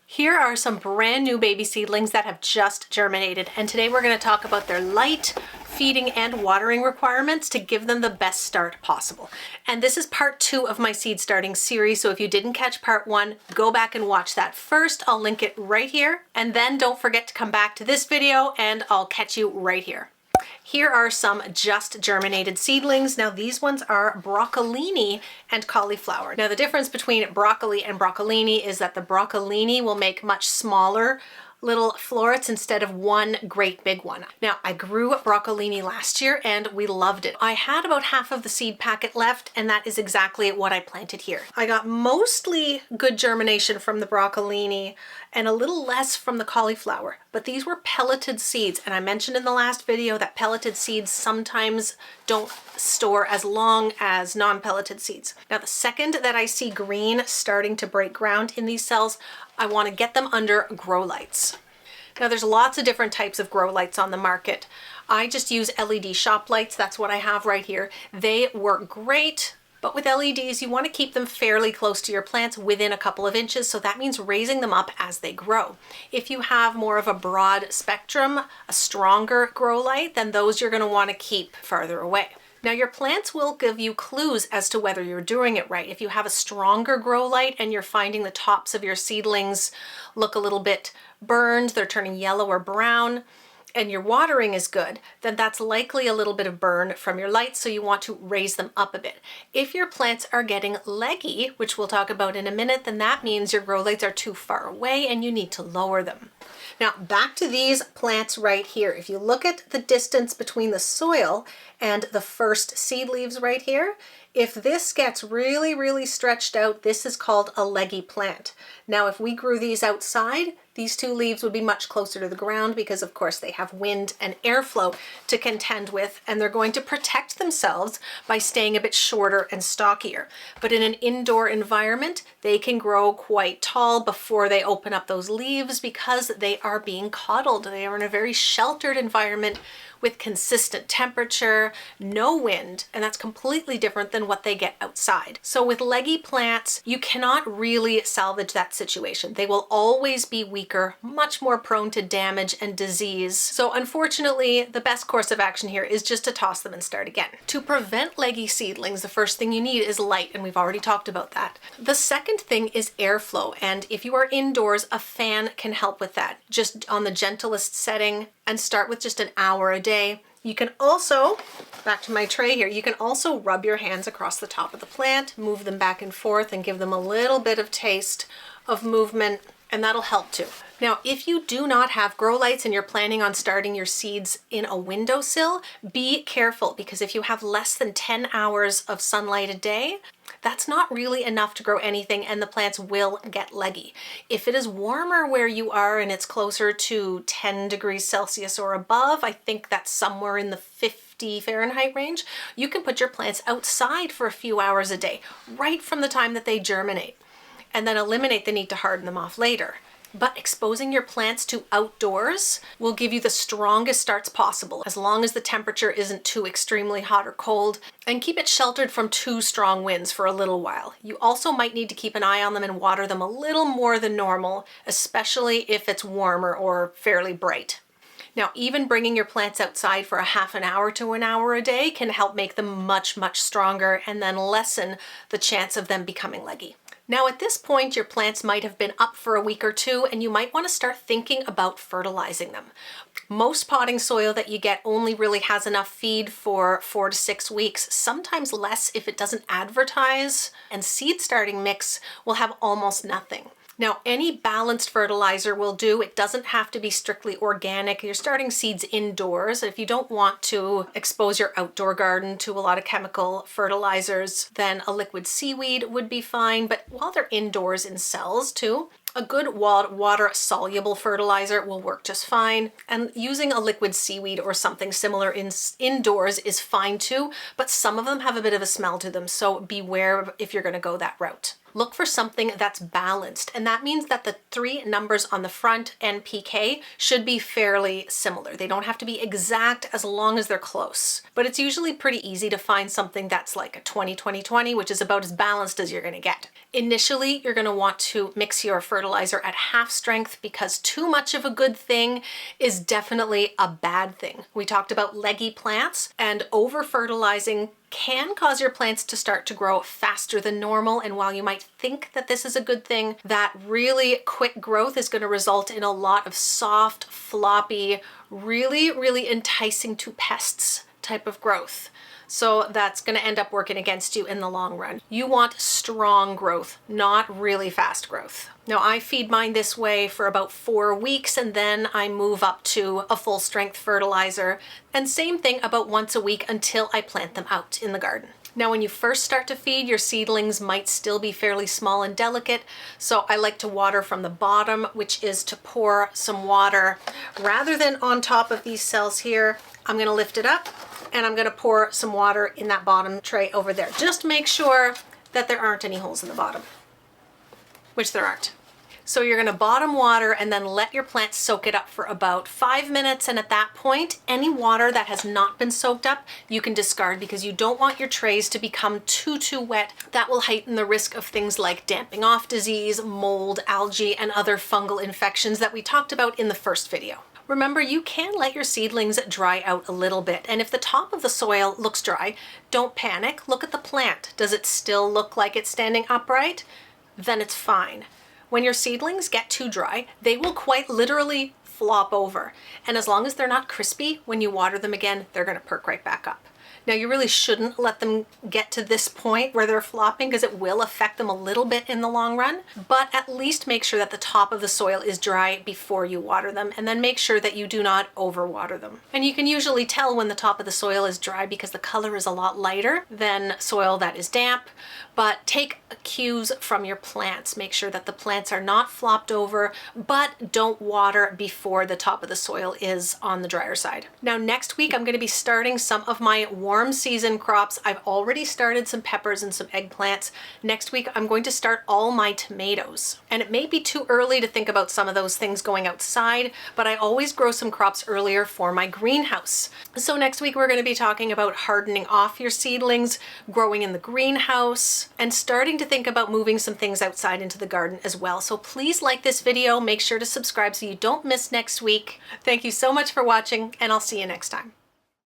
Here are some brand new baby seedlings that have just germinated, and today we're going to talk about their light, feeding, and watering requirements to give them the best start possible. And this is part 2 of my seed starting series, so if you didn't catch part 1, go back and watch that first. I'll link it right here, and then don't forget to come back to this video and I'll catch you right here. Here are some just germinated seedlings. Now these ones are broccolini and cauliflower. Now the difference between broccoli and broccolini is that the broccolini will make much smaller little florets instead of one great big one. Now I grew broccolini last year and we loved it. I had about half of the seed packet left, and that is exactly what I planted here. I got mostly good germination from the broccolini and a little less from the cauliflower, but these were pelleted seeds, and I mentioned in the last video that pelleted seeds sometimes don't store as long as non-pelleted seeds. Now the second that I see green starting to break ground in these cells, I want to get them under grow lights. Now there's lots of different types of grow lights on the market. I just use LED shop lights. That's what I have right here. They work great, but with LEDs you want to keep them fairly close to your plants, within a couple of inches, so that means raising them up as they grow. If you have more of a broad spectrum, a stronger grow light, then those you're going to want to keep farther away. Now your plants will give you clues as to whether you're doing it right. If you have a stronger grow light and you're finding the tops of your seedlings look a little bit burned, they're turning yellow or brown, and your watering is good, then that's likely a little bit of burn from your light, so you want to raise them up a bit. If your plants are getting leggy, which we'll talk about in a minute, then that means your grow lights are too far away and you need to lower them. Now back to these plants right here. If you look at the distance between the soil and the first seed leaves right here, if this gets really stretched out, this is called a leggy plant. Now if we grew these outside, these two leaves would be much closer to the ground because of course they have wind and airflow to contend with, and they're going to protect themselves by staying a bit shorter and stockier. But in an indoor environment, they can grow quite tall before they open up those leaves because they are being coddled. They are in a very sheltered environment with consistent temperature, no wind, and that's completely different than what they get outside. So with leggy plants, you cannot really salvage that situation. They will always be weaker, much more prone to damage and disease. So unfortunately, the best course of action here is just to toss them and start again. To prevent leggy seedlings, the first thing you need is light, and we've already talked about that. The second thing is airflow, and if you are indoors, a fan can help with that. Just on the gentlest setting, and start with just an hour a day. You can also, back to my tray here, you can also rub your hands across the top of the plant, move them back and forth, and give them a little bit of taste of movement, and that'll help too. Now, if you do not have grow lights and you're planning on starting your seeds in a windowsill, be careful, because if you have less than 10 hours of sunlight a day, that's not really enough to grow anything, and the plants will get leggy. If it is warmer where you are and it's closer to 10 degrees Celsius or above, I think that's somewhere in the 50 Fahrenheit range, you can put your plants outside for a few hours a day, right from the time that they germinate, and then eliminate the need to harden them off later. But exposing your plants to outdoors will give you the strongest starts possible, as long as the temperature isn't too extremely hot or cold, and keep it sheltered from too strong winds for a little while. You also might need to keep an eye on them and water them a little more than normal, especially if it's warmer or fairly bright. Now, even bringing your plants outside for a half an hour to an hour a day can help make them much stronger and then lessen the chance of them becoming leggy. Now at this point, your plants might have been up for a week or two, and you might want to start thinking about fertilizing them. Most potting soil that you get only really has enough feed for 4 to 6 weeks, sometimes less if it doesn't advertise, and seed starting mix will have almost nothing. Now, any balanced fertilizer will do. It doesn't have to be strictly organic. You're starting seeds indoors. If you don't want to expose your outdoor garden to a lot of chemical fertilizers, then a liquid seaweed would be fine. But while they're indoors in cells too, a good water-soluble fertilizer will work just fine, and using a liquid seaweed or something similar indoors is fine too, but some of them have a bit of a smell to them, so beware if you're going to go that route. look for something that's balanced. And that means that the 3 numbers on the front and pK should be fairly similar. They don't have to be exact as long as they're close. But it's usually pretty easy to find something that's like a 20-20-20, which is about as balanced as you're gonna get. Initially, you're gonna want to mix your fertilizer at half strength because too much of a good thing is definitely a bad thing. We talked about leggy plants, and over-fertilizing can cause your plants to start to grow faster than normal. And while you might think that this is a good thing, that really quick growth is going to result in a lot of soft, floppy, really enticing to pests type of growth. So that's going to end up working against you in the long run. You want strong growth, not really fast growth. Now I feed mine this way for about 4 weeks and then I move up to a full strength fertilizer, and same thing about once a week until I plant them out in the garden. Now when you first start to feed, your seedlings might still be fairly small and delicate, so I like to water from the bottom, which is to pour some water rather than on top of these cells here. I'm going to lift it up and I'm going to pour some water in that bottom tray over there. Just make sure that there aren't any holes in the bottom, which there aren't. So you're going to bottom water and then let your plant soak it up for about 5 minutes. And at that point, any water that has not been soaked up, you can discard because you don't want your trays to become too wet. That will heighten the risk of things like damping off disease, mold, algae, and other fungal infections that we talked about in the first video. Remember, you can let your seedlings dry out a little bit, and if the top of the soil looks dry, don't panic. Look at the plant. Does it still look like it's standing upright? Then it's fine. When your seedlings get too dry, they will quite literally flop over. And as long as they're not crispy, when you water them again, they're going to perk right back up. Now you really shouldn't let them get to this point where they're flopping because it will affect them a little bit in the long run, but at least make sure that the top of the soil is dry before you water them, and then make sure that you do not overwater them. And you can usually tell when the top of the soil is dry because the color is a lot lighter than soil that is damp, but take cues from your plants. Make sure that the plants are not flopped over, but don't water before the top of the soil is on the drier side. Now next week I'm going to be starting some of my warm season crops. I've already started some peppers and some eggplants. Next week I'm going to start all my tomatoes. And it may be too early to think about some of those things going outside, but I always grow some crops earlier for my greenhouse. So next week we're going to be talking about hardening off your seedlings, growing in the greenhouse, and starting to think about moving some things outside into the garden as well. So please like this video, make sure to subscribe so you don't miss next week. Thank you so much for watching, and I'll see you next time.